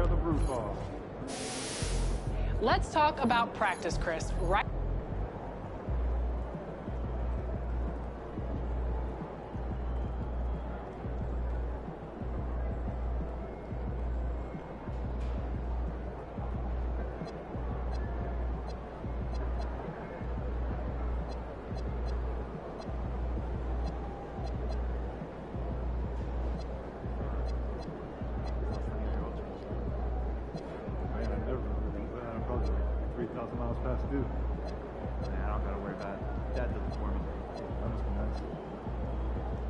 tear the roof off. Let's talk about practice, Chris. Right. Past due. Nah, I don't gotta worry about it. Dad does it for me. That must be nice.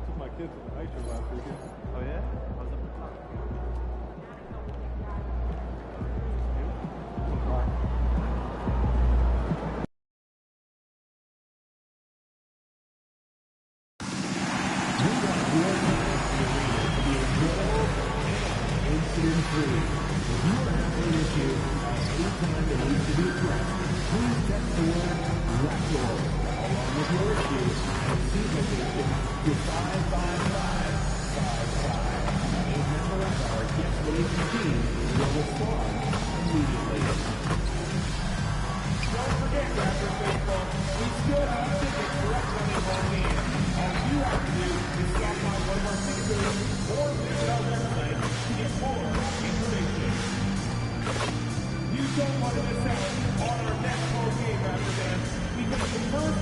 Took my kids to the night show last weekend. Oh yeah? I was up at the top. Incident-free. If you are having an issue at any time that needs to be addressed, please text the word Raptor along with your issue and see location to 55555. A member of our guest release team will respond immediately. Don't forget, Raptors baseball, we still have tickets for upcoming home games. All you have to do is stop by one of our ticket booths or visit our website to get more information. You don't want to miss out on our next home game, Raptor fans, because the first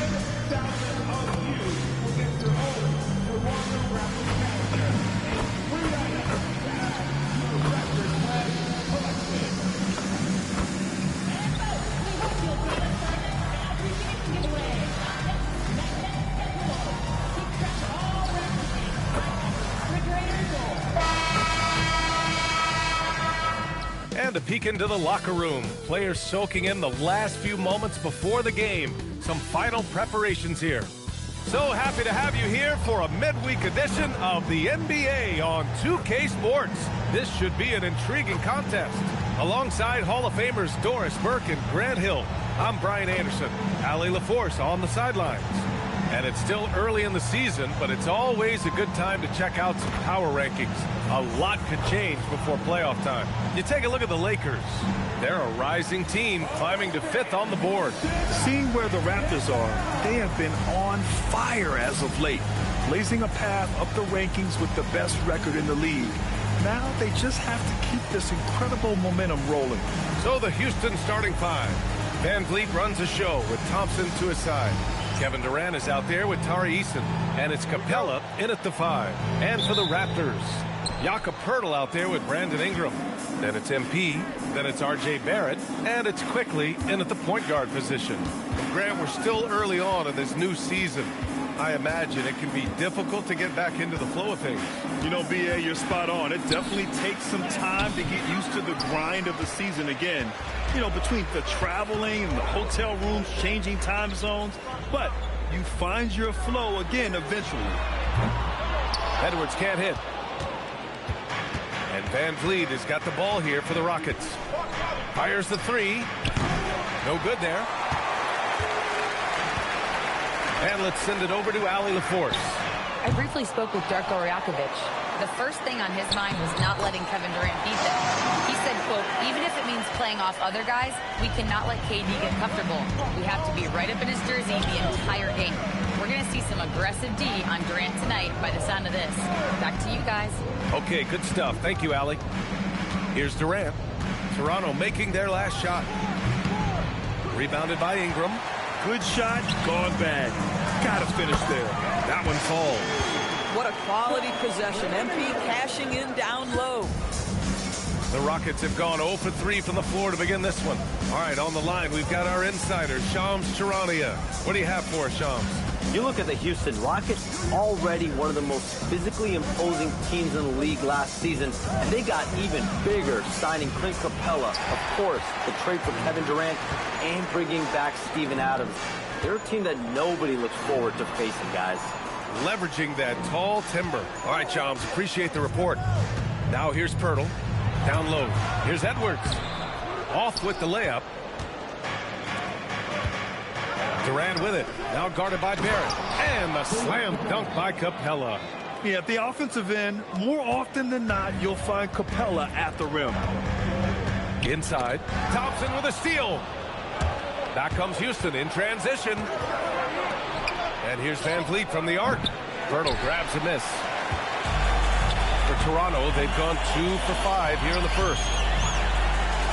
10,000 of you will get your own Toronto Raptors calendar and free items to add to your Raptors flag collection. And a peek into the locker room. Players soaking in the last few moments before the game. Some final preparations here. So happy to have you here for a midweek edition of the NBA on 2K Sports. This should be an intriguing contest. Alongside Hall of Famers Doris Burke and Grant Hill, I'm Brian Anderson. Allie LaForce on the sidelines. And it's still early in the season, but it's always a good time to check out some power rankings. A lot could change before playoff time. You take a look at the Lakers. They're a rising team climbing to 5th on the board. Seeing where the Raptors are, they have been on fire as of late, blazing a path up the rankings with the best record in the league. Now they just have to keep this incredible momentum rolling. So the Houston starting five. Van Vliet runs a show with Thompson to his side. Kevin Durant is out there with Tari Eason, and it's Capella in at the 5. And for the Raptors, Jakob Poeltl out there with Brandon Ingram. Then it's MP, then it's R.J. Barrett, and it's Quickly in at the point guard position. Grant, we're still early on in this new season. I imagine it can be difficult to get back into the flow of things. You know, B.A., you're spot on. It definitely takes some time to get used to the grind of the season again. You know, between the traveling and the hotel rooms, changing time zones. But you find your flow again eventually. Edwards can't hit. And Van Vliet has got the ball here for the Rockets. Fires the 3. No good there. And let's send it over to Allie LaForce. I briefly spoke with Darko Rajakovic. The first thing on his mind was not letting Kevin Durant beat them. He said, quote, even if it means playing off other guys, we cannot let KD get comfortable. We have to be right up in his jersey the entire game. We're going to see some aggressive D on Durant tonight by the sound of this. Back to you guys. Okay, good stuff. Thank you, Allie. Here's Durant. Toronto making their last shot. Rebounded by Ingram. Good shot, gone bad. Gotta finish there. That one falls. What a quality possession. MP cashing in down low. The Rockets have gone 0 for 3 from the floor to begin this one. All right, on the line, we've got our insider, Shams Charania. What do you have for us, Shams? You look at the Houston Rockets, already one of the most physically imposing teams in the league last season, and they got even bigger signing Clint Capella, of course, the trade for Kevin Durant, and bringing back Steven Adams. They're a team that nobody looks forward to facing, guys. Leveraging that tall timber. All right, Shams, appreciate the report. Now here's Poeltl. Down low. Here's Edwards. Off with the layup. Durant with it. Now guarded by Barrett. And the slam dunk by Capella. Yeah, at the offensive end, more often than not, you'll find Capella at the rim. Inside, Thompson with a steal. Back comes Houston in transition. And here's Van Vliet from the arc. Pirtle grabs a miss. For Toronto, they've gone 2 for 5 here in the first.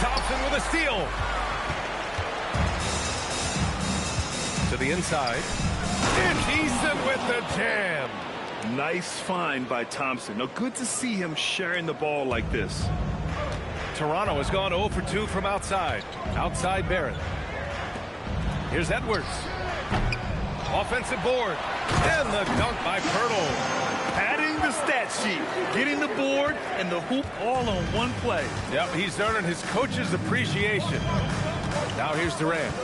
Thompson with a steal. To the inside. And Easton with the jam. Nice find by Thompson. Now, good to see him sharing the ball like this. Toronto has gone 0 for 2 from outside. Outside Barrett. Here's Edwards. Offensive board. And the dunk by Pirtle. Padding the stat sheet. Getting the board and the hoop all on one play. Yep, he's earning his coach's appreciation. Now here's Durant.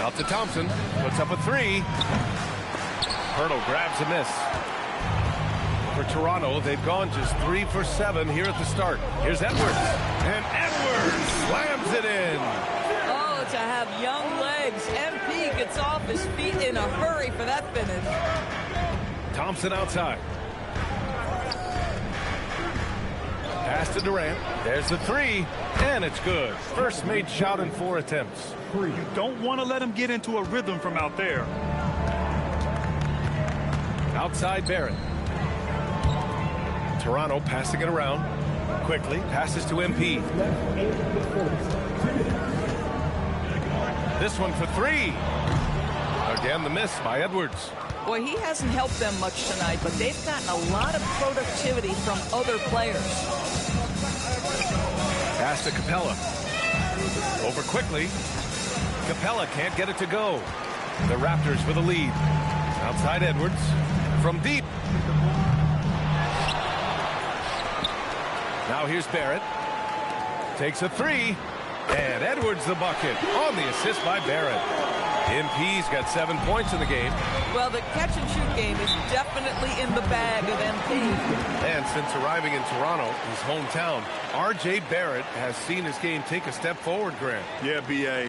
Out to Thompson. Puts up a 3. Pirtle grabs a miss. For Toronto, they've gone just 3 for 7 here at the start. Here's Edwards. And Edwards slams it in. Oh, to have young legs. MP gets off his feet in a hurry for that finish. Thompson outside. Pass to Durant. There's the 3. And it's good. First made shot in 4 attempts. You don't want to let him get into a rhythm from out there. Outside Barrett. Toronto passing it around. Quickly passes to MP. This one for 3. Again, the miss by Edwards. Boy, he hasn't helped them much tonight, but they've gotten a lot of productivity from other players. Pass to Capella. Over quickly. Capella can't get it to go. The Raptors with a lead. Outside Edwards. From deep. Now here's Barrett. Takes a 3. And Edwards the bucket on the assist by Barrett. MP's got 7 points in the game. Well, the catch-and-shoot game is definitely in the bag of MP. And since arriving in Toronto, his hometown, R.J. Barrett has seen his game take a step forward, Grant. Yeah, B.A.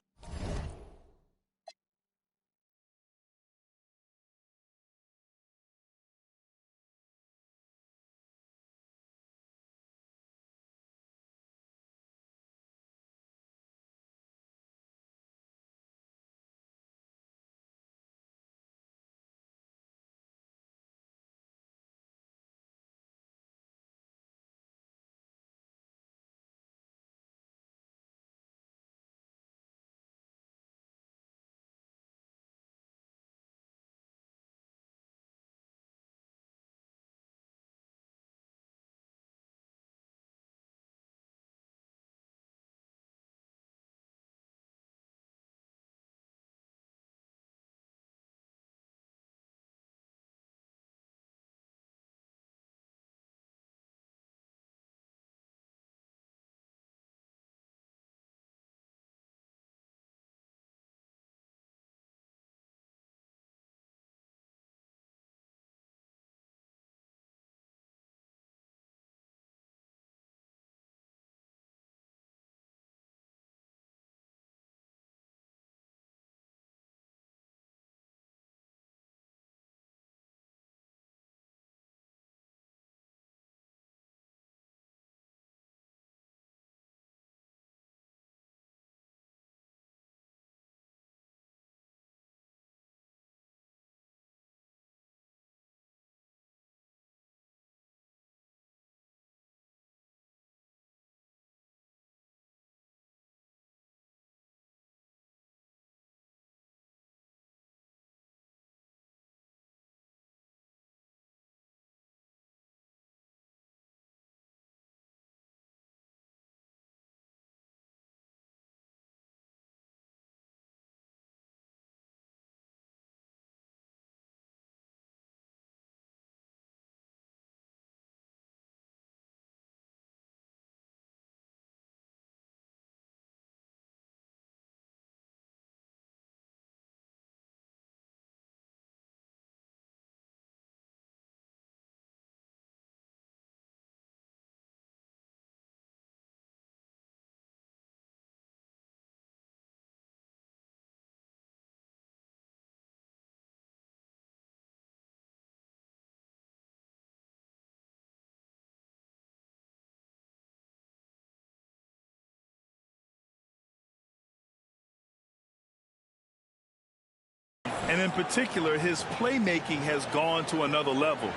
And in particular, his playmaking has gone to another level.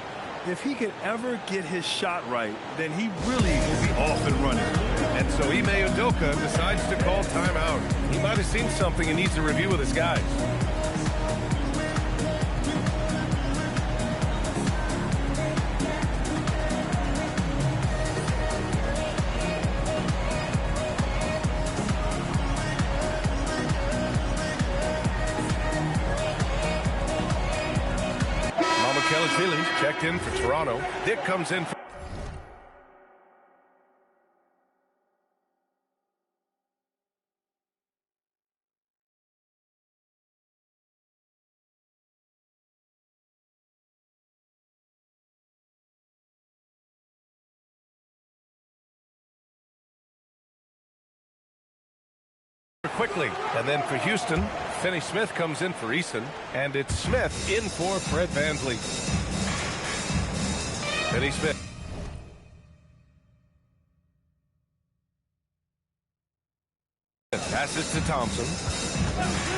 If he could ever get his shot right, then he really will be off and running. And so Ime Udoka decides to call timeout. He might have seen something and needs to review with his guys. Kelly checked in for Toronto. Dick comes in for quickly. And then for Houston, Finney Smith comes in for Eason. And it's Smith in for Fred VanVleet. Finney Smith. Passes to Thompson.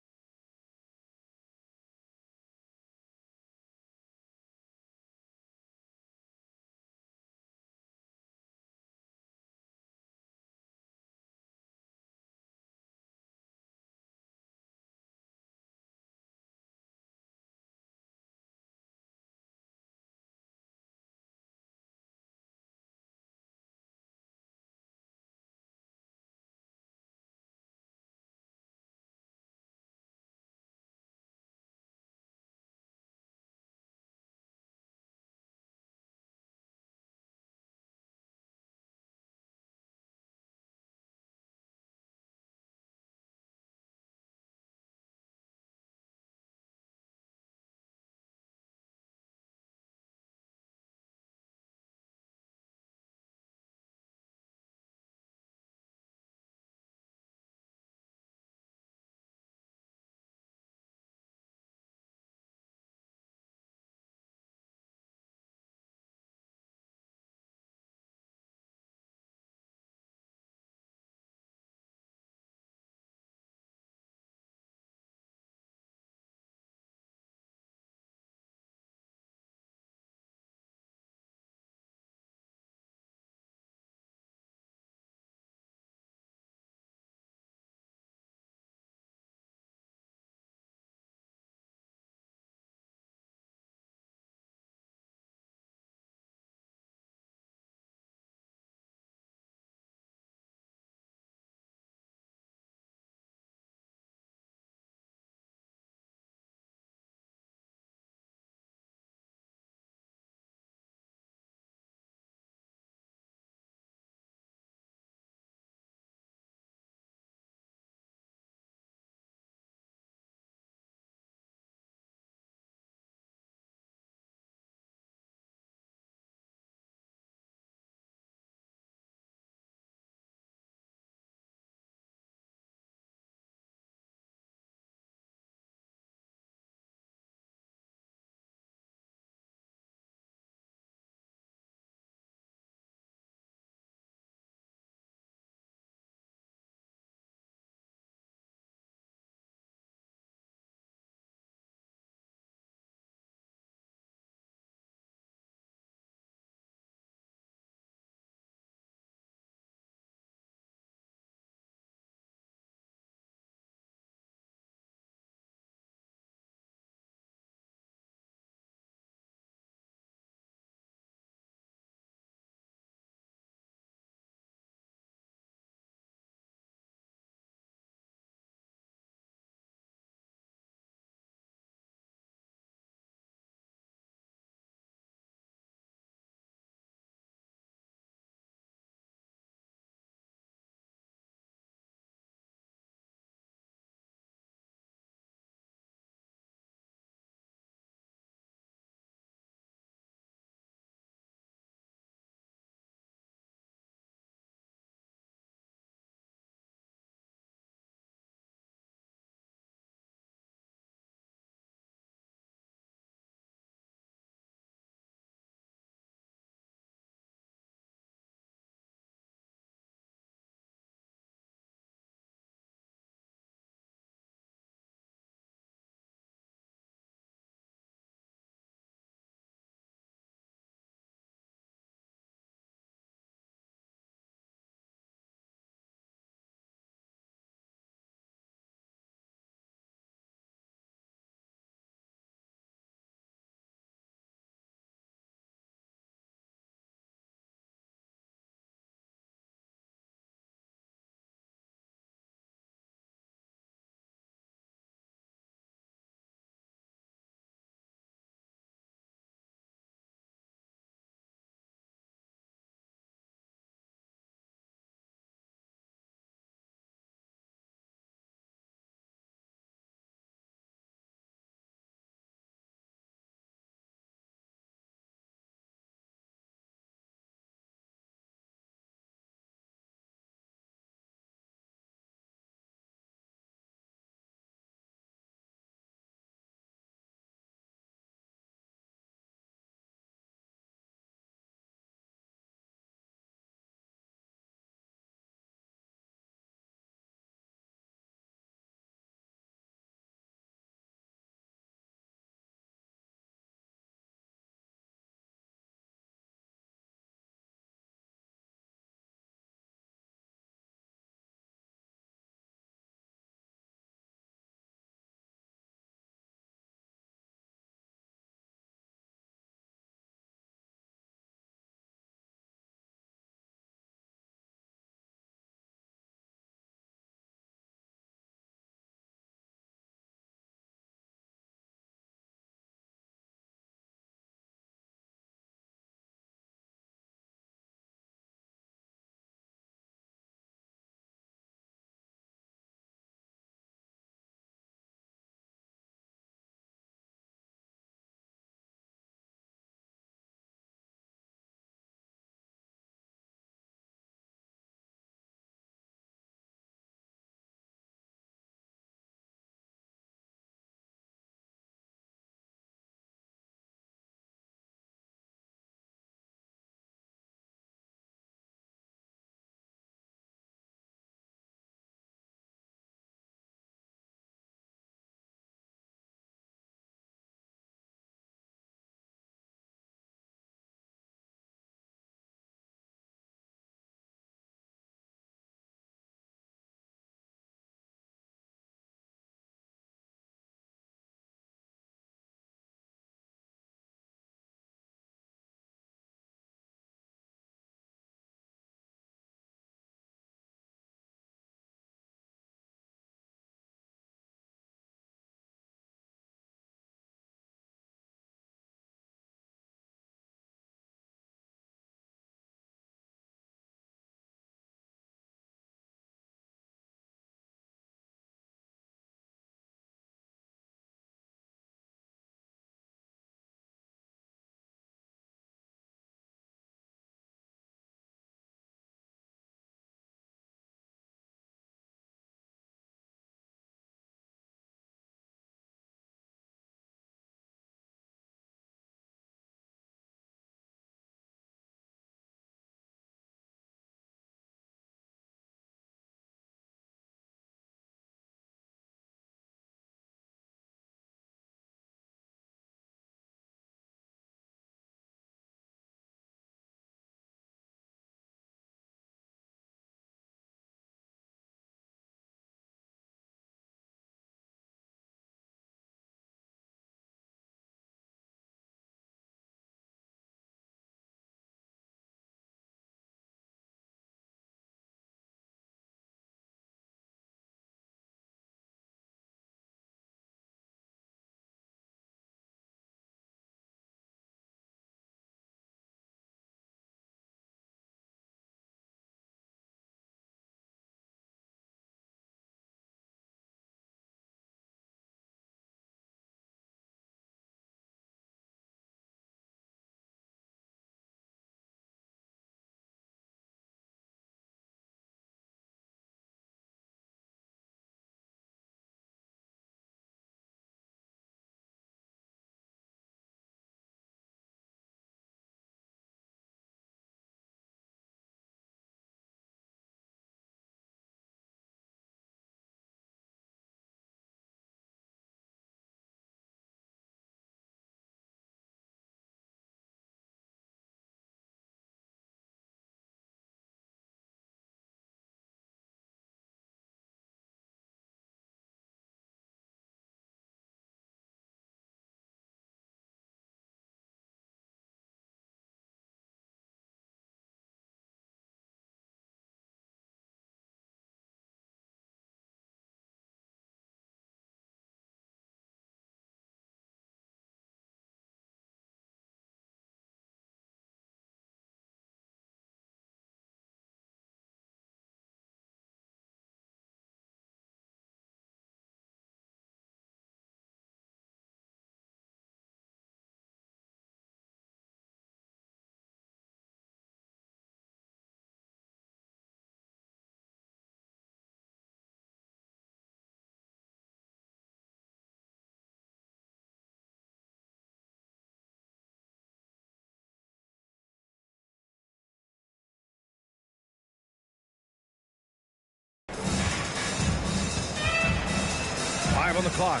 on the clock.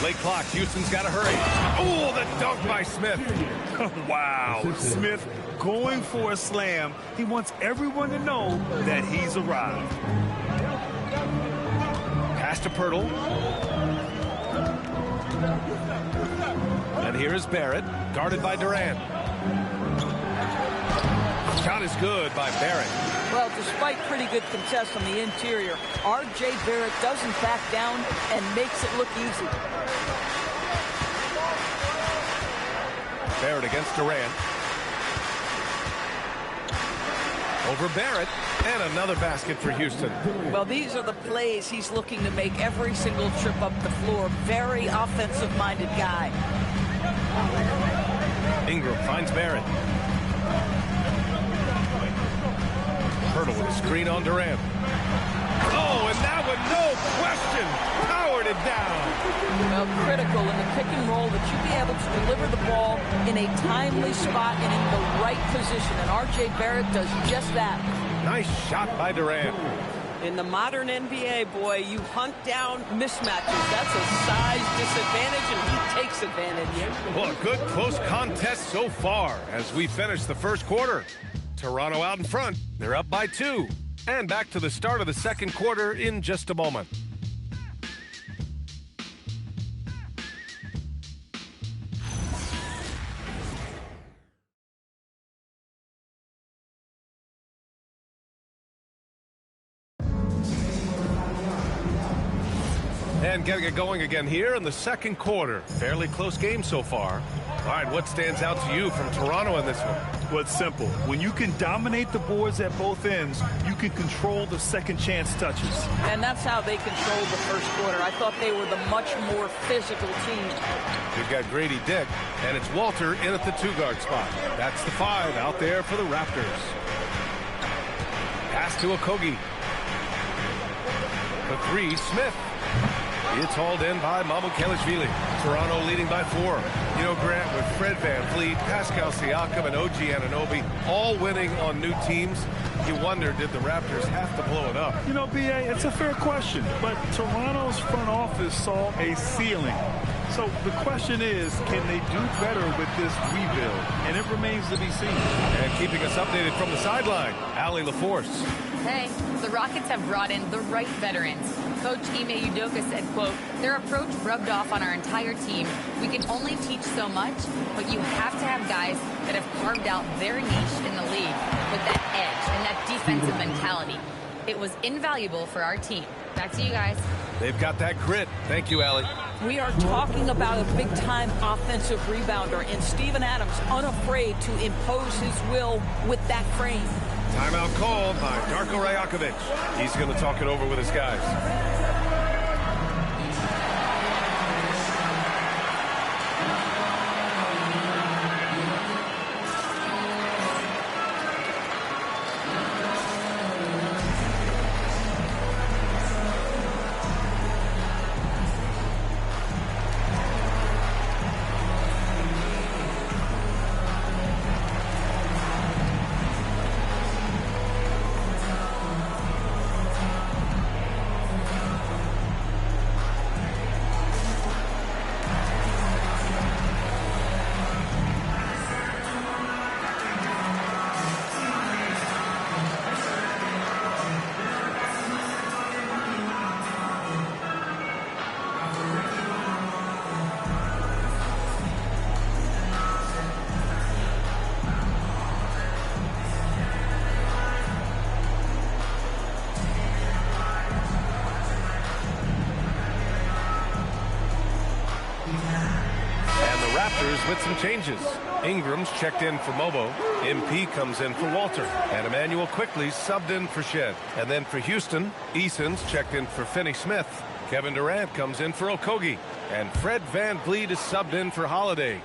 Late clock. Houston's got to hurry. Oh, the dunk by Smith. Wow. Smith going for a slam. He wants everyone to know that he's arrived. Pass to Pirtle. And here is Barrett, guarded by Durant. Shot is good by Barrett. Well, despite pretty good contest on the interior, R.J. Barrett doesn't back down and makes it look easy. Barrett against Durant. Over Barrett, and another basket for Houston. Well, these are the plays he's looking to make every single trip up the floor. Very offensive-minded guy. Ingram finds Barrett. Pirtle with a screen on Durant. Oh, and that one, no question, powered it down. Well, critical in the pick and roll that you be able to deliver the ball in a timely spot and in the right position. And R.J. Barrett does just that. Nice shot by Durant. In the modern NBA, boy, you hunt down mismatches. That's a size disadvantage, and he takes advantage. Well, a good close contest so far as we finish the first quarter. Toronto out in front. They're up by 2. And back to the start of the second quarter in just a moment. And getting it going again here in the second quarter. Fairly close game so far. All right, what stands out to you from Toronto in this one? Well, it's simple. When you can dominate the boards at both ends, you can control the second chance touches. And that's how they controlled the first quarter. I thought they were the much more physical team. We've got Grady Dick, and it's Walter in at the 2-guard spot. That's the 5 out there for the Raptors. Pass to Okogie. The 3, Smith. It's hauled in by Mamukelashvili. Toronto leading by 4. You know, Grant, with Fred VanVleet, Pascal Siakam, and OG Anunoby all winning on new teams, you wonder, did the Raptors have to blow it up? You know, B.A., it's a fair question, but Toronto's front office saw a ceiling. So the question is, can they do better with this rebuild? And it remains to be seen. And keeping us updated from the sideline, Allie LaForce. Hey, the Rockets have brought in the right veterans. Coach Ime Udoka said, quote, their approach rubbed off on our entire team. We can only teach so much, but you have to have guys that have carved out their niche in the league with that edge and that defensive mentality. It was invaluable for our team. Back to you guys. They've got that grit. Thank you, Allie. We are talking about a big-time offensive rebounder, and Steven Adams unafraid to impose his will with that frame. Timeout called by Darko Rajakovic. He's going to talk it over with his guys. Raptors with some changes. Ingram's checked in for Mobo. MP comes in for Walter. And Emmanuel quickly subbed in for Shed. And then for Houston, Eason's checked in for Finney-Smith. Kevin Durant comes in for Okogie. And Fred VanVleet is subbed in for Holiday.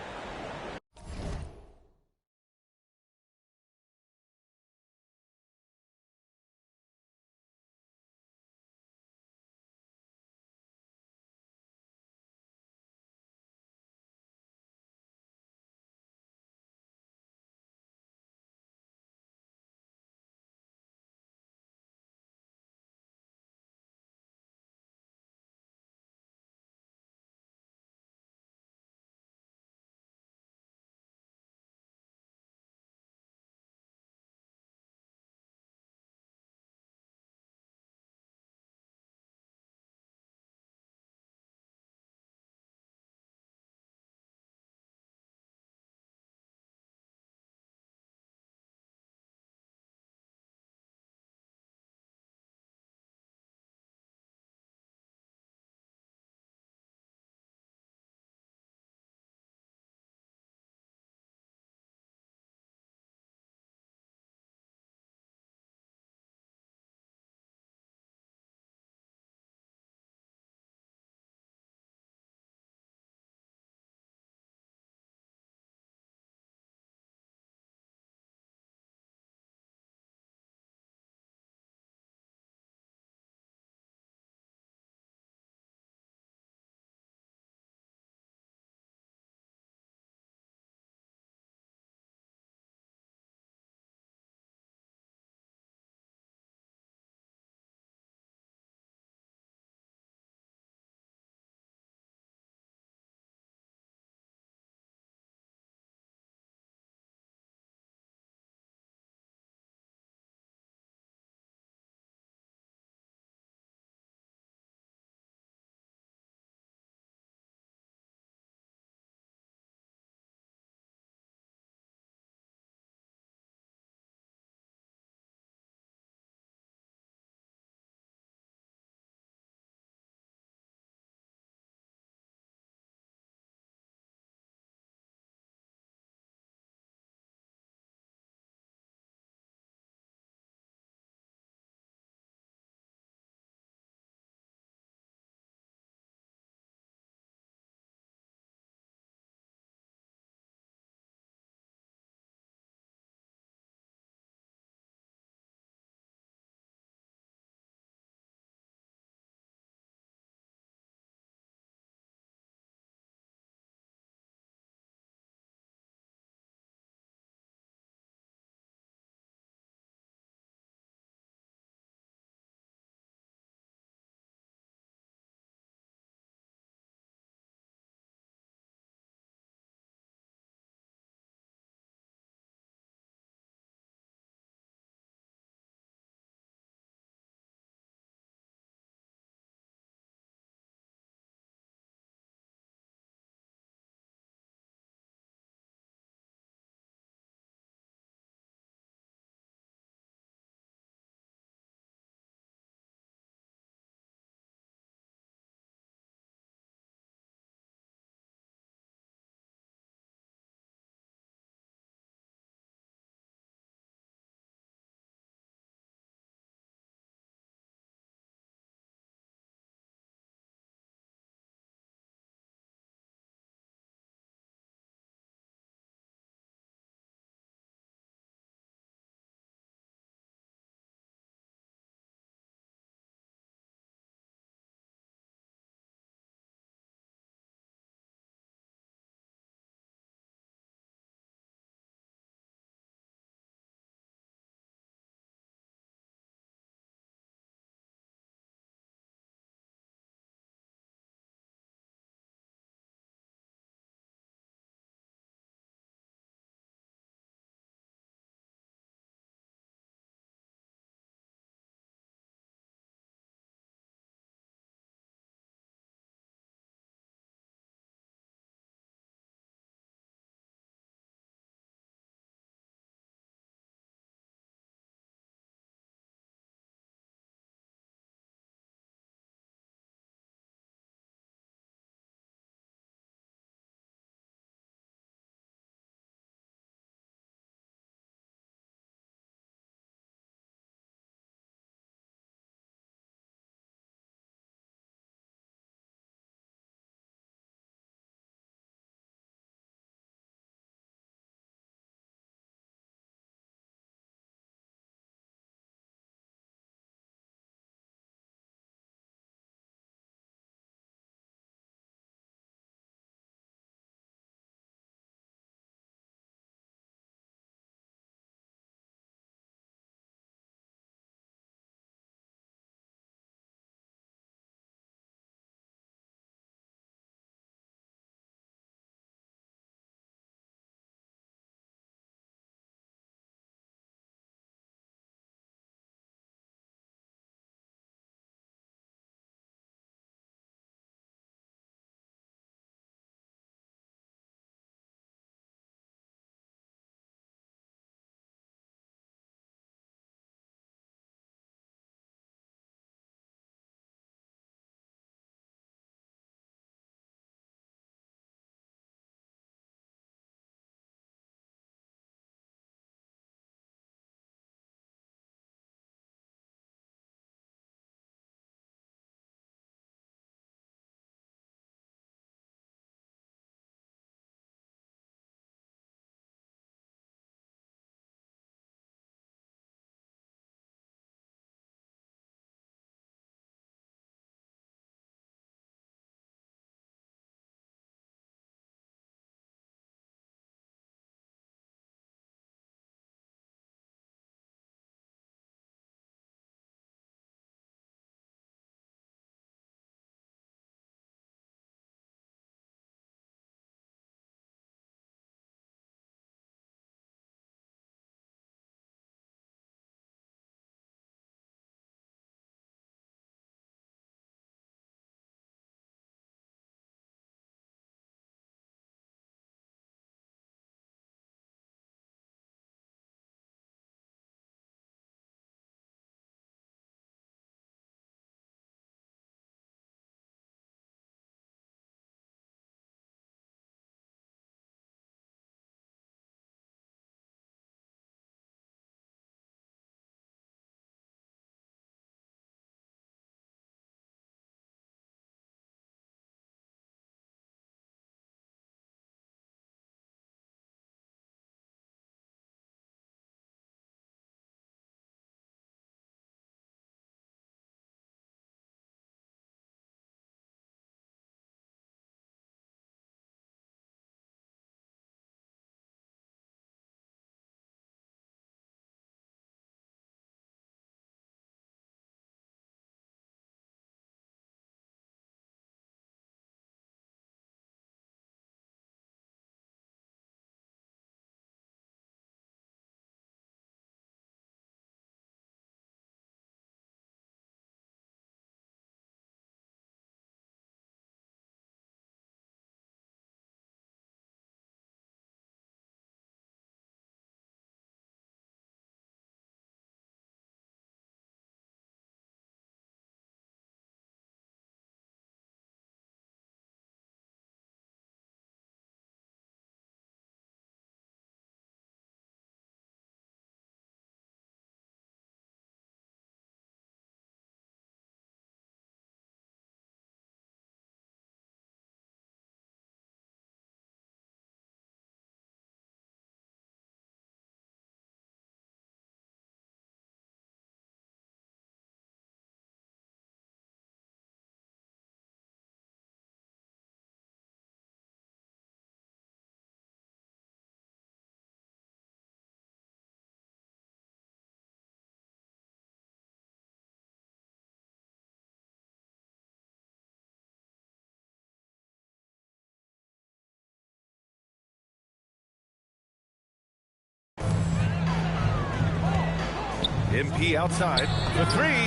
MP outside. The three.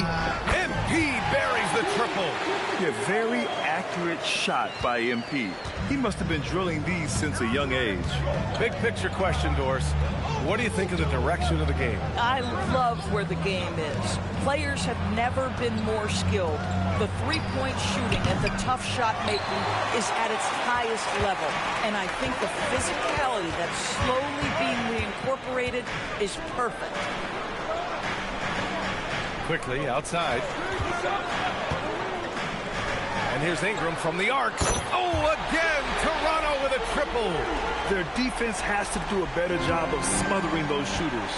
MP buries the triple. Yeah, very accurate shot by MP. He must have been drilling these since a young age. Big picture question, Doris. What do you think of the direction of the game? I love where the game is. Players have never been more skilled. The three-point shooting and the tough shot making is at its highest level. And I think the physicality that's slowly being reincorporated is perfect. Quickly outside. And here's Ingram from the arc. Oh, again, Toronto with a triple. Their defense has to do a better job of smothering those shooters.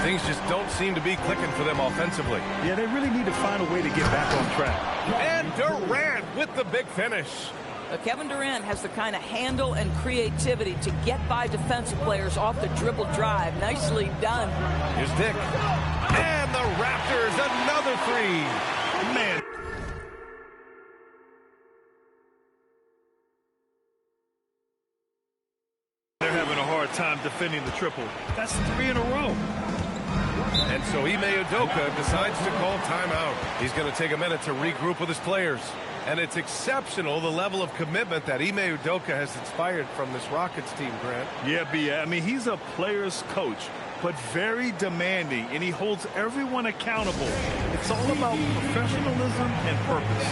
Things just don't seem to be clicking for them offensively. Yeah, they really need to find a way to get back on track. And Durant with the big finish. Kevin Durant has the kind of handle and creativity to get by defensive players off the dribble drive. Nicely done. Here's Dick. And the Raptors, another three. Man. They're having a hard time defending the triple. That's 3 in a row. And so Ime Udoka decides to call timeout. He's going to take a minute to regroup with his players. And it's exceptional, the level of commitment that Ime Udoka has inspired from this Rockets team, Grant. Yeah, B. I mean, he's a player's coach, but very demanding, and he holds everyone accountable. It's all about professionalism and purpose.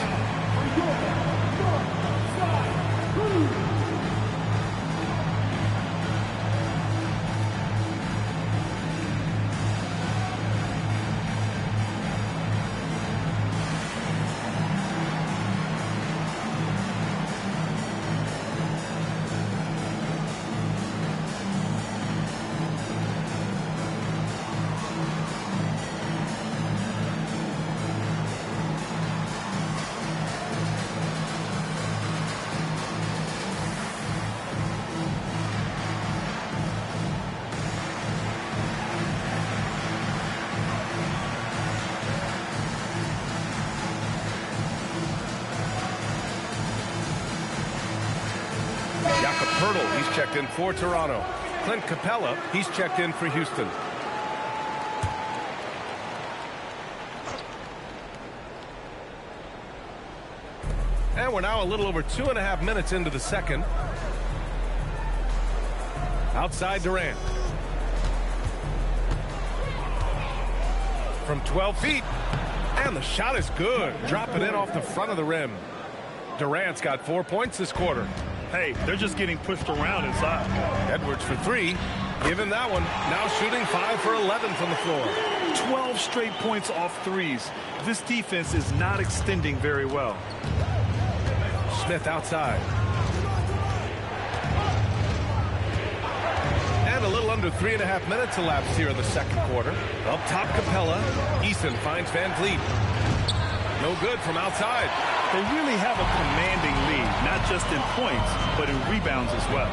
He's checked in for Toronto. Clint Capella, he's checked in for Houston. And we're now a little over 2.5 minutes into the second. Outside Durant. From 12 feet. And the shot is good. Dropping in off the front of the rim. Durant's got 4 points this quarter. Hey, they're just getting pushed around inside. Edwards for three. Give him that one. Now shooting 5 for 11 from the floor. 12 straight points off threes. This defense is not extending very well. Smith outside. And a little under 3.5 minutes elapsed here in the second quarter. Up top, Capella. Eason finds Van Vliet. No good from outside. They really have a commanding lead, not just in points, but in rebounds as well.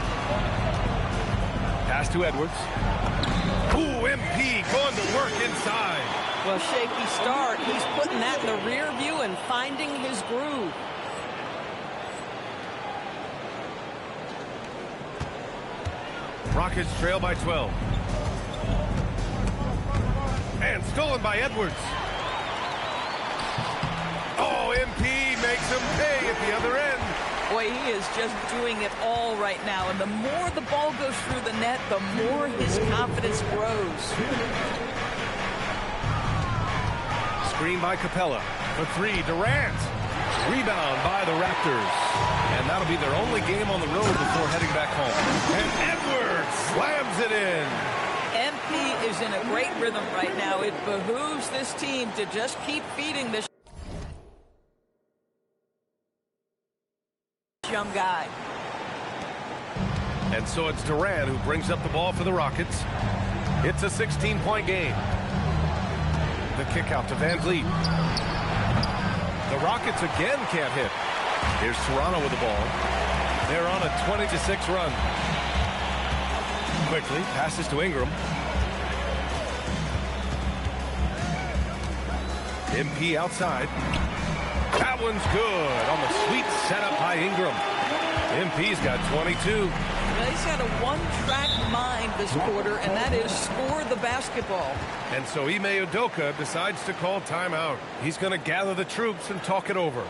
Pass to Edwards. Ooh, MP going to work inside. Well, shaky start. He's putting that in the rear view and finding his groove. Rockets trail by 12. And stolen by Edwards. Oh, MP makes him pay at the other end. Boy, he is just doing it all right now. And the more the ball goes through the net, the more his confidence grows. Screen by Capella. For three, Durant. Rebound by the Raptors. And that'll be their only game on the road before heading back home. And Edwards slams it in. MP is in a great rhythm right now. It behooves this team to just keep feeding this young guy. And so it's Durant who brings up the ball for the Rockets. It's a 16-point game. The kick out to Van Vliet. The Rockets again can't hit. Here's Toronto with the ball. They're on a 20-6 run. Quickly passes to Ingram. MP outside. That one's good on the sweet setup by Ingram. MP's got 22. Well, he's got a one-track mind of this quarter, and that is score the basketball. And so Ime Udoka decides to call timeout. He's going to gather the troops and talk it over.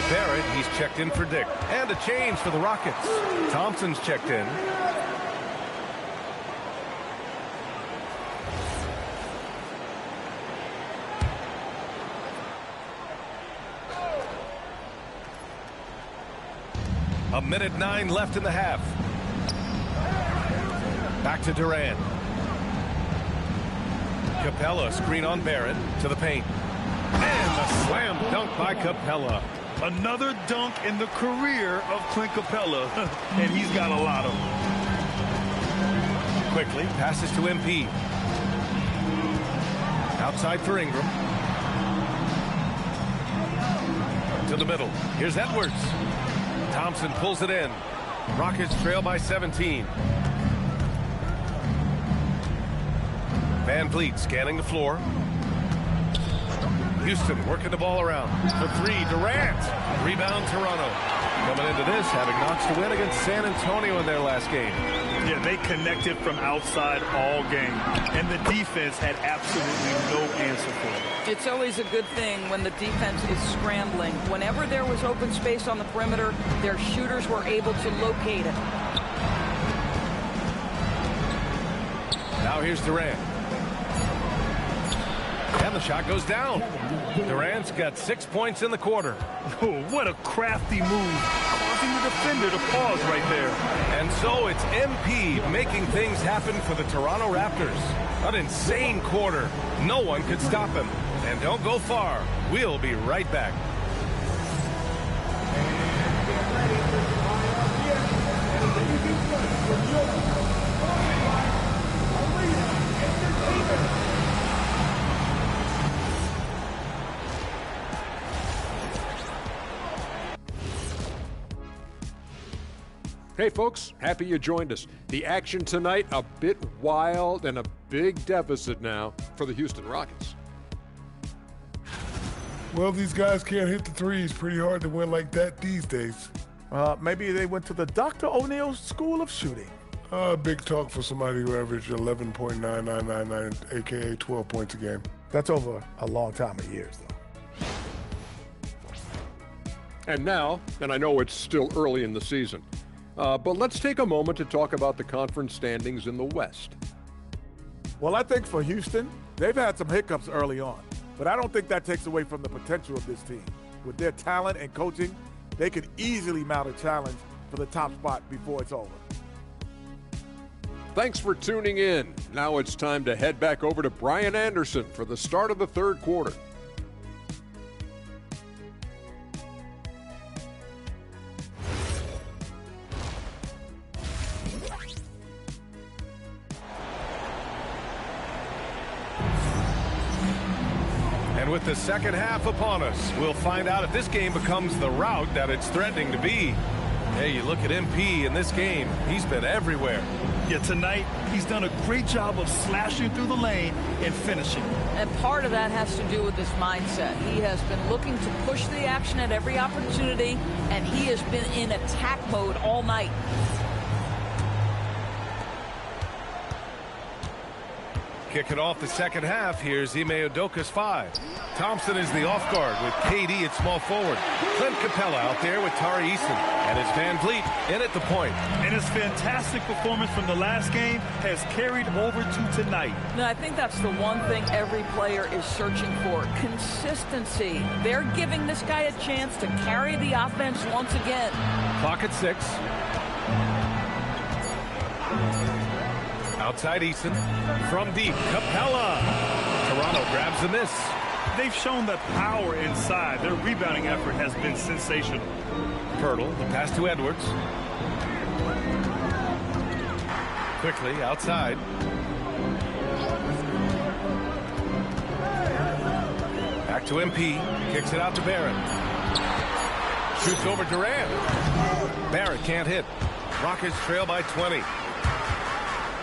Barrett, he's checked in for Dick. And a change for the Rockets. Thompson's checked in. A minute 9 left in the half. Back to Durant. Capella screen on Barrett to the paint. And a slam dunk by Capella. Another dunk in the career of Clint Capella, and he's got a lot of them. Quickly passes to MP. Outside for Ingram. To the middle. Here's Edwards. Thompson pulls it in. Rockets trail by 17. Van Vliet scanning the floor. Houston working the ball around. For three, Durant. Rebound, Toronto. Coming into this, having notched a win against San Antonio in their last game. Yeah, they connected from outside all game. And the defense had absolutely no answer for it. It's always a good thing when the defense is scrambling. Whenever there was open space on the perimeter, their shooters were able to locate it. Now here's Durant. And the shot goes down. Durant's got 6 points in the quarter. Oh, what a crafty move, causing the defender to pause right there. And so it's MP making things happen for the Toronto Raptors. An insane quarter. No one could stop him. And don't go far. We'll be right back. Hey folks, happy you joined us. The action tonight, a bit wild and a big deficit now for the Houston Rockets. Well, these guys can't hit the threes. Pretty hard to win like that these days. Maybe they went to the Dr. O'Neil School of Shooting. Big talk for somebody who averaged 11.9999, a.k.a. 12 points a game. That's over a long time of years, though. And now, and I know it's still early in the season, but let's take a moment to talk about the conference standings in the West. Well, I think for Houston, they've had some hiccups early on, but I don't think that takes away from the potential of this team. With their talent and coaching, they could easily mount a challenge for the top spot before it's over. Thanks for tuning in. Now it's time to head back over to Brian Anderson for the start of the third quarter. And with the second half upon us, we'll find out if this game becomes the rout that it's threatening to be. Hey, you look at MP in this game, he's been everywhere. Yeah, tonight, he's done a great job of slashing through the lane and finishing. And part of that has to do with his mindset. He has been looking to push the action at every opportunity, and he has been in attack mode all night. Kicking off the second half, here's Ime Udoka's 5. Thompson is the off guard with KD at small forward. Clint Capella out there with Tari Eason. And it's Van Vliet in at the point. And his fantastic performance from the last game has carried over to tonight. Now, I think that's the one thing every player is searching for. Consistency. They're giving this guy a chance to carry the offense once again. Clock at 6. Outside Eason. From deep, Capella. Toronto grabs the miss. They've shown the power inside. Their rebounding effort has been sensational. Pirtle, the pass to Edwards. Quickly outside. Back to MP. Kicks it out to Barrett. Shoots over Durant. Barrett can't hit. Rockets trail by 20.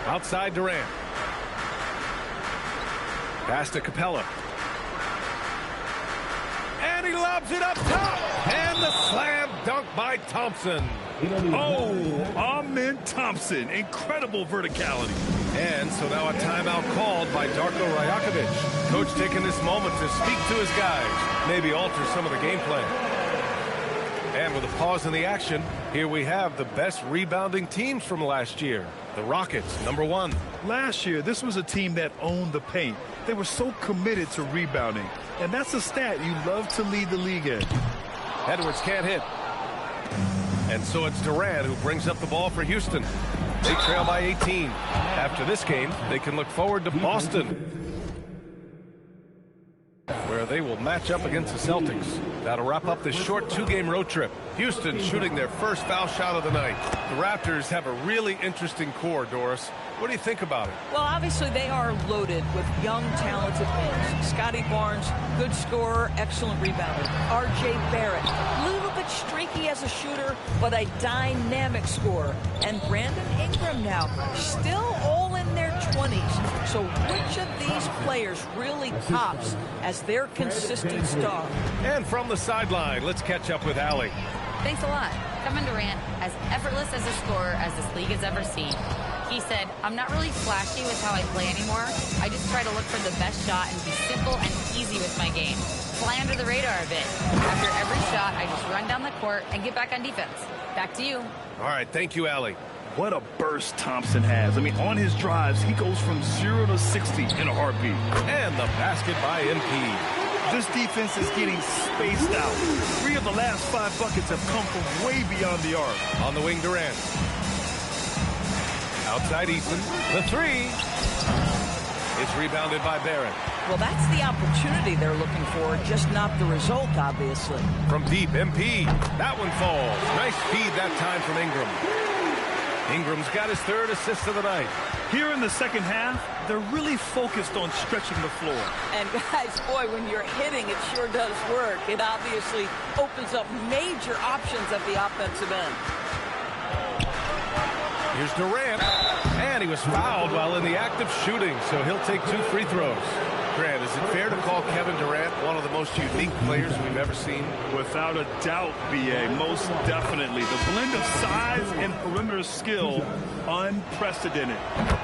Outside Durant. Pass to Capella. And he lobs it up top. And the slam dunk by Thompson. Oh, Amen Thompson. Incredible verticality. And so now a timeout called by Darko Rajakovic. Coach taking this moment to speak to his guys. Maybe alter some of the game plan. And with a pause in the action, here we have the best rebounding teams from last year. The Rockets, #1. Last year, this was a team that owned the paint. They were so committed to rebounding. And that's a stat you love to lead the league in. Edwards can't hit. And so it's Durant who brings up the ball for Houston. They trail by 18. After this game, they can look forward to Boston, where they will match up against the Celtics. That'll wrap up this short 2-game road trip. Houston shooting their first foul shot of the night. The Raptors have a really interesting core, Doris. What do you think about it? Well, obviously they are loaded with young, talented wings. Scotty Barnes, good scorer, excellent rebounder. R.J. Barrett, a little bit streaky as a shooter, but a dynamic scorer. And Brandon Ingram now, still all in their 20s. So which of these players really pops as their consistent star? And from the sideline, let's catch up with Allie. Thanks a lot. Kevin Durant, as effortless as a scorer as this league has ever seen. He said, I'm not really flashy with how I play anymore. I just try to look for the best shot and be simple and easy with my game. Fly under the radar a bit. After every shot, I just run down the court and get back on defense. Back to you. All right, thank you, Allie. What a burst Thompson has. I mean, on his drives, he goes from 0 to 60 in a heartbeat. And the basket by MP. This defense is getting spaced out. 3 of the last 5 buckets have come from way beyond the arc. On the wing, Durant. Outside Eason. The 3. It's rebounded by Barrett. Well, that's the opportunity they're looking for, just not the result, obviously. From deep, MP. That one falls. Nice feed that time from Ingram. Ingram's got his 3rd assist of the night. Here in the second half, they're really focused on stretching the floor. And guys, boy, when you're hitting, it sure does work. It obviously opens up major options at the offensive end. Here's Durant. And he was fouled while in the act of shooting, so he'll take 2 free throws. Grant, is it fair to call Kevin Durant one of the most unique players we've ever seen? Without a doubt, B.A., most definitely. The blend of size and perimeter skill, unprecedented.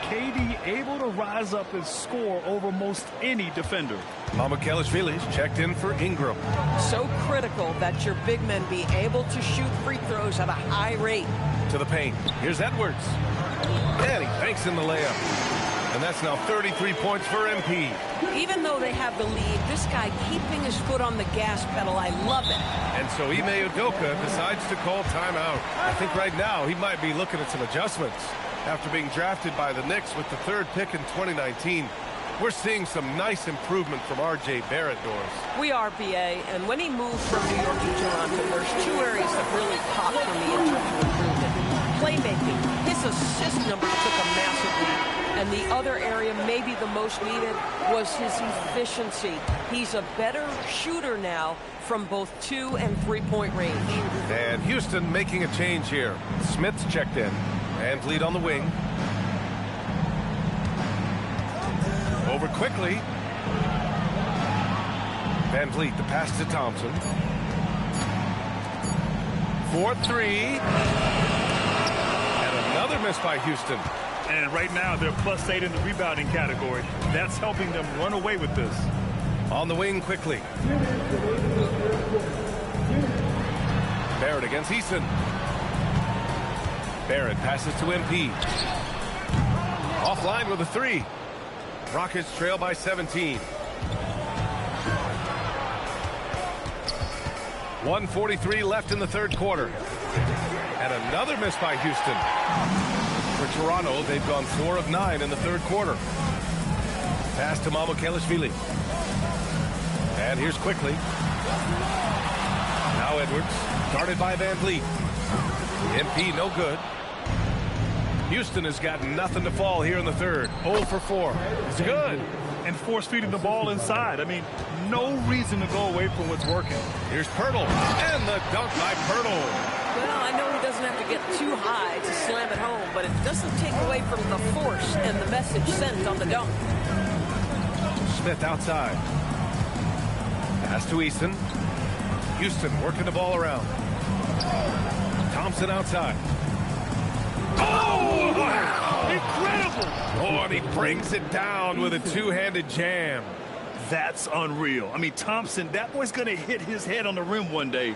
KD able to rise up and score over most any defender. Mamukelashvili's checked in for Ingram. So critical that your big men be able to shoot free throws at a high rate. To the paint. Here's Edwards. And he banks in the layup. And that's now 33 points for MP. Even though they have the lead, this guy keeping his foot on the gas pedal, I love it. And so Ime Udoka decides to call timeout. I think right now he might be looking at some adjustments. After being drafted by the Knicks with the 3rd pick in 2019, we're seeing some nice improvement from R.J. Barrett, Doris. We are, B.A., and when he moved from New York to Toronto, there's 2 areas that really popped for me in terms of improvement. Playmaking. His assist numbers took a massive leap. And the other area, maybe the most needed, was his efficiency. He's a better shooter now from both 2- and 3-point range. And Houston making a change here. Smith's checked in. And lead on the wing. Over quickly. Van Vliet, the pass to Thompson. 4-3. And another miss by Houston. And right now, they're +8 in the rebounding category. That's helping them run away with this. On the wing quickly. Barrett against Eason. Barrett passes to MP. Offline with a 3. Rockets trail by 17. 1:43 left in the 3rd quarter. And another miss by Houston. For Toronto, they've gone 4 of 9 in the 3rd quarter. Pass to Mamukelashvili. And here's quickly. Now Edwards, guarded by Van Vliet. MP no good. Houston has got nothing to fall here in the third. 0 for 4. It's good. And force feeding the ball inside. I mean, no reason to go away from what's working. Here's Pirtle, and the dunk by Pirtle. Well, I know he doesn't have to get too high to slam it home, but it doesn't take away from the force and the message sent on the dunk. Smith outside. Pass to Easton. Houston working the ball around. Thompson outside. Oh, wow. Incredible. Oh, and he brings it down with a two-handed jam. That's unreal. I mean, Thompson, that boy's going to hit his head on the rim one day.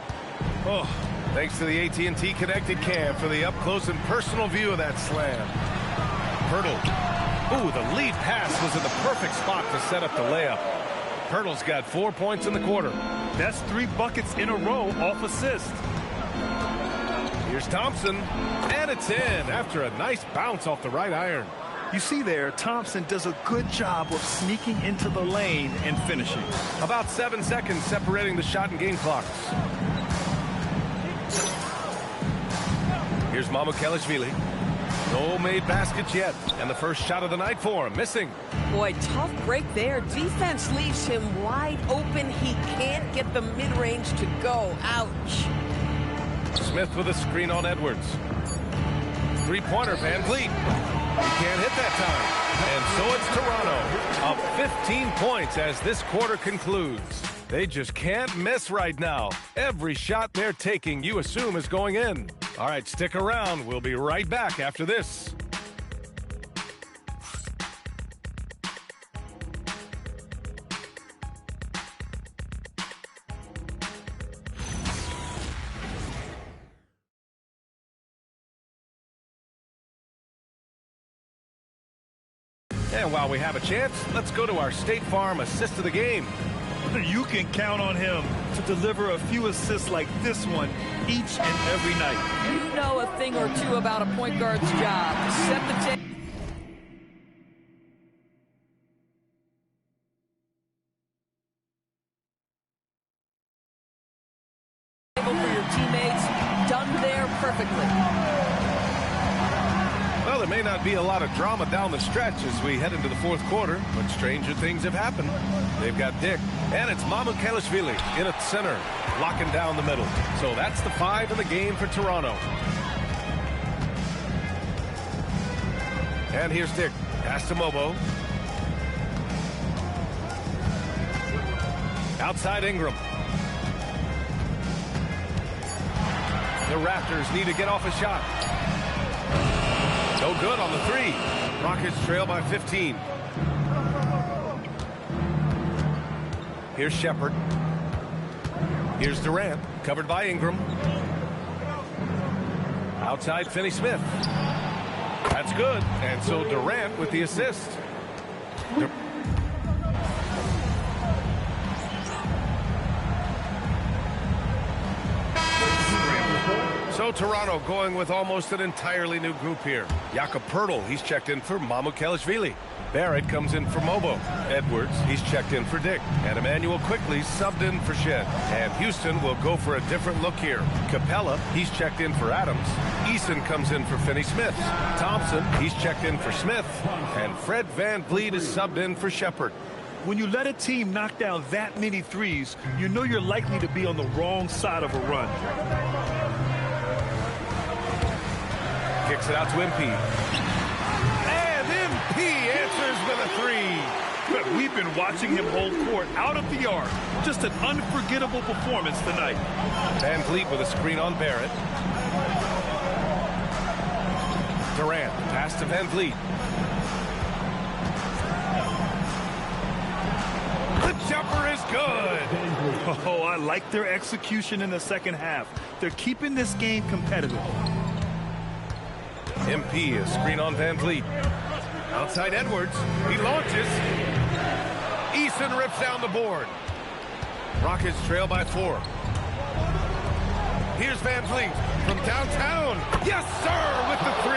Oh, thanks to the AT&T Connected Cam for the up-close and personal view of that slam. Pirtle. Ooh, the lead pass was in the perfect spot to set up the layup. Pirtle's got 4 points in the quarter. That's 3 buckets in a row off assist. Here's Thompson, and it's in after a nice bounce off the right iron. You see there, Thompson does a good job of sneaking into the lane and finishing. About 7 seconds separating the shot and game clocks. Here's Mamukelashvili. No made baskets yet, and the first shot of the night for him, missing. Boy, tough break there. Defense leaves him wide open. He can't get the mid-range to go. Ouch. Smith with a screen on Edwards. Three-pointer, Van Vliet. He can't hit that time. And so it's Toronto, up 15 points as this quarter concludes. They just can't miss right now. Every shot they're taking, you assume, is going in. All right, stick around. We'll be right back after this. And while we have a chance, let's go to our State Farm assist of the game. You can count on him to deliver a few assists like this one each and every night. You know a thing or two about a point guard's job. Set the table for your teammates. Done there perfectly. Well, there may not be a lot of drama down the stretch as we head into the fourth quarter, but stranger things have happened. They've got Dick, and it's Mamukelashvili in at center, locking down the middle. So that's the 5 in the game for Toronto. And here's Dick. Pass to Mobo. Outside Ingram. The Raptors need to get off a shot. No good on the 3. Rockets trail by 15. Here's Shepard. Here's Durant, covered by Ingram. Outside Finney-Smith. That's good. And so Durant with the assist. So Toronto going with almost an entirely new group here. Jakob Poeltl, he's checked in for Mamukelashvili. Barrett comes in for Mobo. Edwards, he's checked in for Dick. And Emmanuel quickly subbed in for Shed. And Houston will go for a different look here. Capella, he's checked in for Adams. Eason comes in for Finney-Smith. Thompson, he's checked in for Smith. And Fred Van Vliet is subbed in for Shepard. When you let a team knock down that many threes, you know you're likely to be on the wrong side of a run. Kicks it out to MP. And MP answers with a 3. But we've been watching him hold court out of the arc. Just an unforgettable performance tonight. Van Vliet with a screen on Barrett. Durant, pass to Van Vliet. The jumper is good. Oh, I like their execution in the second half. They're keeping this game competitive. MP, a screen on Van Vliet. Outside Edwards. He launches. Eason rips down the board. Rockets trail by 4. Here's Van Vliet from downtown. Yes, sir, with the 3.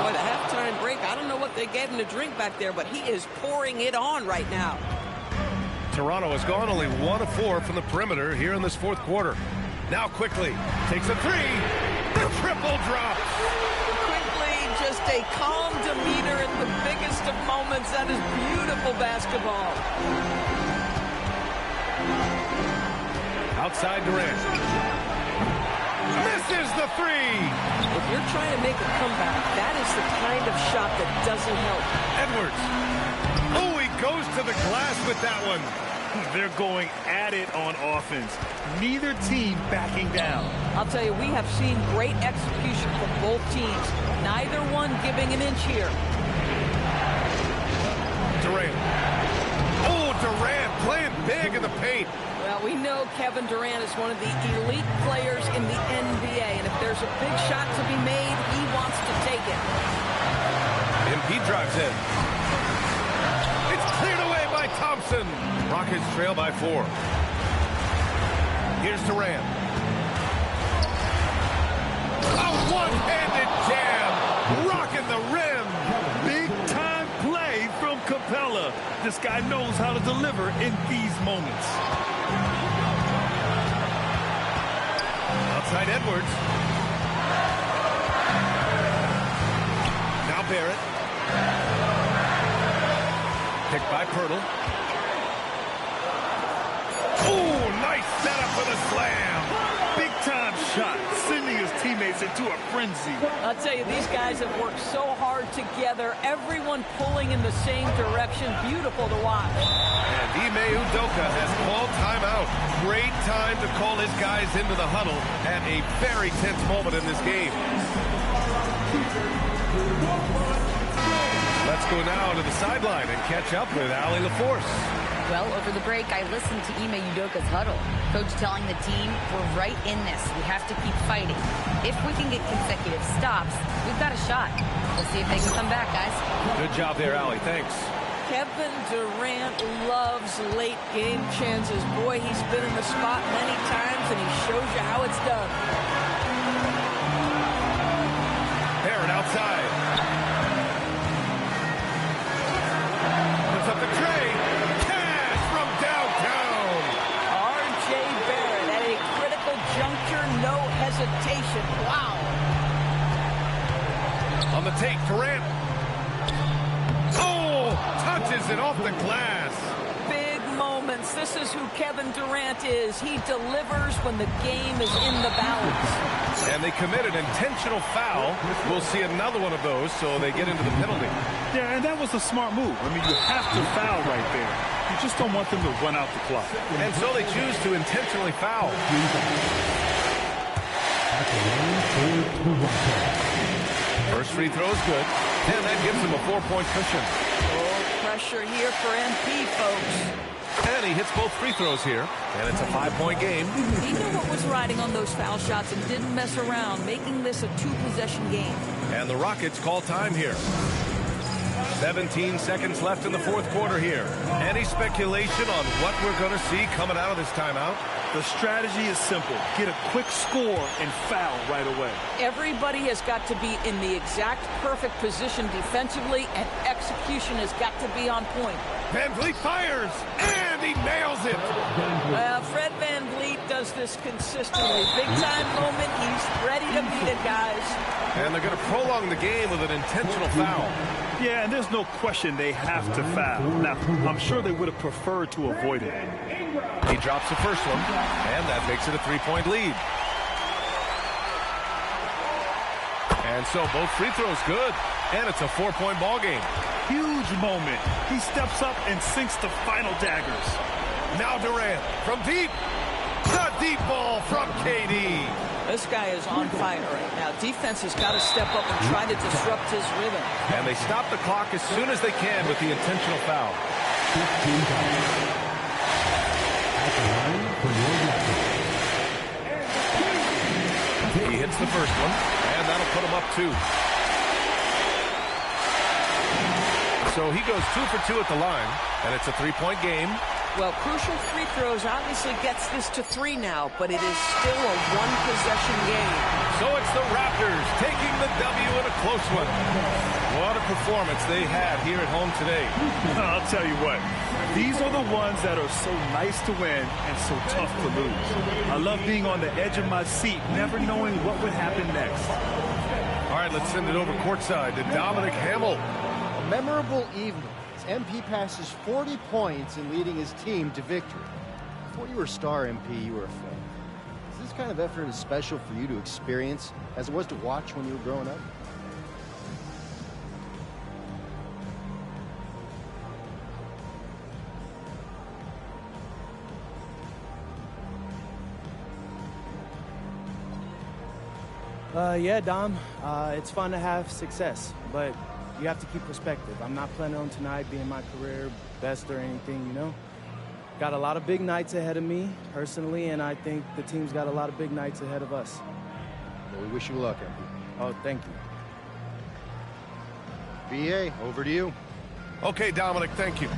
Boy, the halftime break, I don't know what they gave him to drink back there, but he is pouring it on right now. Toronto has gone only 1 of 4 from the perimeter here in this fourth quarter. Now quickly takes a three. The triple drops. Quickly, just a calm demeanor in the biggest of moments. That is beautiful basketball. Outside Durant. Misses the three. If you're trying to make a comeback, that is the kind of shot that doesn't help. Edwards. Oh, he goes to the glass with that one. They're going at it on offense. Neither team backing down. I'll tell you, we have seen great execution from both teams. Neither one giving an inch here. Durant. Oh, Durant playing big in the paint. Well, we know Kevin Durant is one of the elite players in the NBA, and if there's a big shot to be made, he wants to take it. MP drives in. It's cleared away by Thompson. Rockets trail by 4. Here's Durant. A one-handed jam. Rocking the rim. Big-time play from Capella. This guy knows how to deliver in these moments. Outside Edwards. Now Barrett. Picked by Pirtle. Oh, nice setup for the slam. Big-time shot, sending his teammates into a frenzy. I'll tell you, these guys have worked so hard together. Everyone pulling in the same direction. Beautiful to watch. And Ime Udoka has called timeout. Great time to call his guys into the huddle at a very tense moment in this game. Let's go now to the sideline and catch up with Allie LaForce. Well, over the break, I listened to Ime Udoka's huddle. Coach telling the team, we're right in this. We have to keep fighting. If we can get consecutive stops, we've got a shot. We'll see if they can come back, guys. Good job there, Allie. Thanks. Kevin Durant loves late game chances. Boy, he's been in the spot many times, and he shows you how it's done. Barrett outside. Puts up the tray. Cash from downtown. R.J. Barrett at a critical juncture, no hesitation. Wow. On the take, Durant. Oh, touches it off the glass. Big moments. This is who Kevin Durant is. He delivers when the game is in the balance. And they commit an intentional foul. We'll see another one of those, so they get into the penalty. Yeah, and that was a smart move. I mean, you have to foul right there. You just don't want them to run out the clock. And so they choose to intentionally foul. First free throw is good, and that gives him a 4-point cushion. Oh, pressure here for MP, folks. And he hits both free throws here, and it's a 5-point game. He knew what was riding on those foul shots and didn't mess around, making this a 2-possession game. And the Rockets call time here. 17 seconds left in the fourth quarter here. Any speculation on what we're going to see coming out of this timeout? The strategy is simple. Get a quick score and foul right away. Everybody has got to be in the exact perfect position defensively, and execution has got to be on point. Van Vliet fires, and he nails it. Well, Fred Van Vliet does this consistently. Big-time moment. He's ready to beat it, guys. And they're going to prolong the game with an intentional foul. Yeah, and there's no question they have to foul. Now, I'm sure they would have preferred to avoid it. He drops the first one, and that makes it a 3-point lead. And so both free throws good, and it's a 4-point ball game. Huge moment. He steps up and sinks the final daggers. Now Durant from deep. The deep ball from KD. This guy is on fire right now. Defense has got to step up and try to disrupt his rhythm. And they stop the clock as soon as they can with the intentional foul. He hits the first one, and that'll put him up 2. So he goes 2 for 2 at the line, and it's a 3-point game. Well, crucial free throws obviously gets this to 3 now, but it is still a 1-possession game. So it's the Raptors taking the W in a close one. What a performance they had here at home today. I'll tell you what, these are the ones that are so nice to win and so tough to lose. I love being on the edge of my seat, never knowing what would happen next. All right, let's send it over courtside to Dominic Hamill. A memorable evening as MP passes 40 points in leading his team to victory. Before you were a star, MP, you were a fan. Is this kind of effort as special for you to experience as it was to watch when you were growing up? Yeah, Dom, it's fun to have success, but you have to keep perspective. I'm not planning on tonight being my career best or anything, you know? Got a lot of big nights ahead of me, personally, and I think the team's got a lot of big nights ahead of us. Well, we wish you luck, MP. Oh, thank you. VA, over to you. Okay, Dominic, thank you.